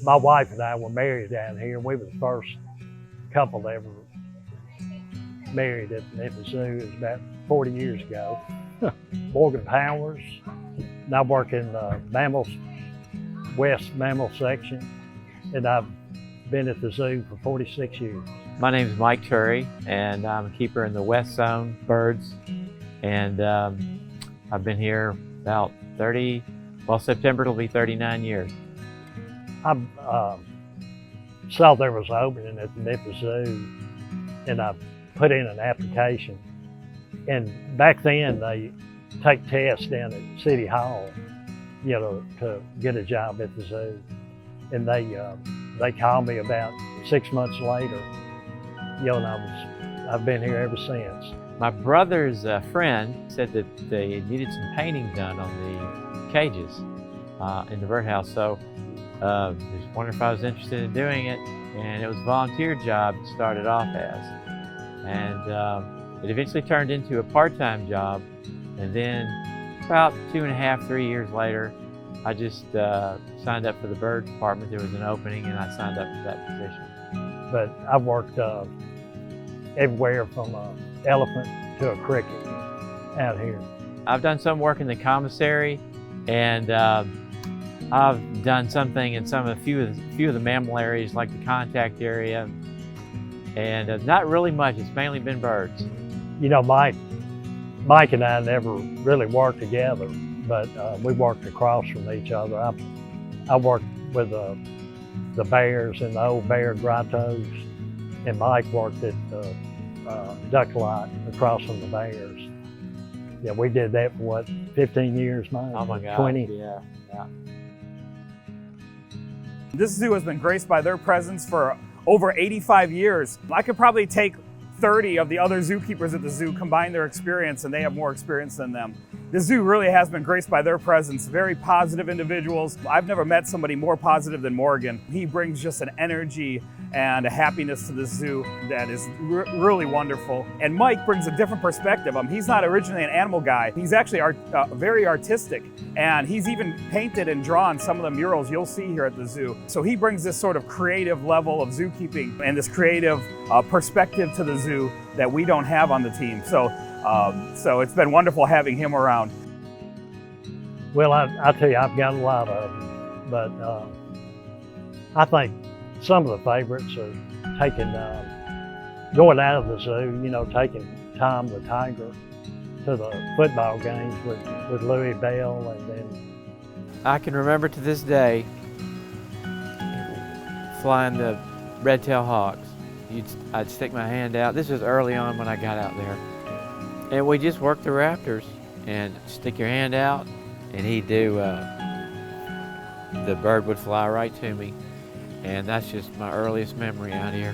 My wife and I were married down here. We were the first couple that ever married at Memphis Zoo. It was about 40 years ago. Morgan Powers. And I work in the West Mammal section, and I've been at the zoo for 46 years. My name is Mike Turry, and I'm a keeper in the West Zone birds. And I've been here about September it'll be 39 years. I saw there was an opening at the Memphis Zoo, and I put in an application. And back then, they take tests down at City Hall, to get a job at the zoo. And they called me about 6 months later, and I've been here ever since. My brother's friend said that they needed some painting done on the cages in the birdhouse, so just wondered if I was interested in doing it, and it was a volunteer job to start it off as. And it eventually turned into a part-time job, and then about 2.5, 3 years later, I just signed up for the bird department. There was an opening, and I signed up for that position. But I've worked everywhere from an elephant to a cricket out here. I've done some work in the commissary, and I've done something in a few of the mammal areas, like the contact area, and not really much. It's mainly been birds. Mike and I never really worked together, but we worked across from each other. I worked with the bears in the old bear grottos, and Mike worked at the duck lot across from the bears. Yeah, we did that for 15 years, Mike? Oh my God, 20? yeah. This zoo has been graced by their presence for over 85 years. I could probably take 30 of the other zookeepers at the zoo, combine their experience, and they have more experience than them. The zoo really has been graced by their presence. Very positive individuals. I've never met somebody more positive than Morgan. He brings just an energy and a happiness to the zoo that is really wonderful. And Mike brings a different perspective. He's not originally an animal guy. He's actually very artistic, and he's even painted and drawn some of the murals you'll see here at the zoo. So he brings this sort of creative level of zookeeping and this creative perspective to the zoo that we don't have on the team. So it's been wonderful having him around. Well, I tell you, I've got a lot of them, but I think some of the favorites are going out of the zoo, taking Tom the Tiger to the football games with Louis Bell, and then I can remember to this day flying the red-tailed hawks. I'd stick my hand out. This was early on when I got out there. And we just worked the rafters and stick your hand out, and he'd do, the bird would fly right to me. And that's just my earliest memory out here.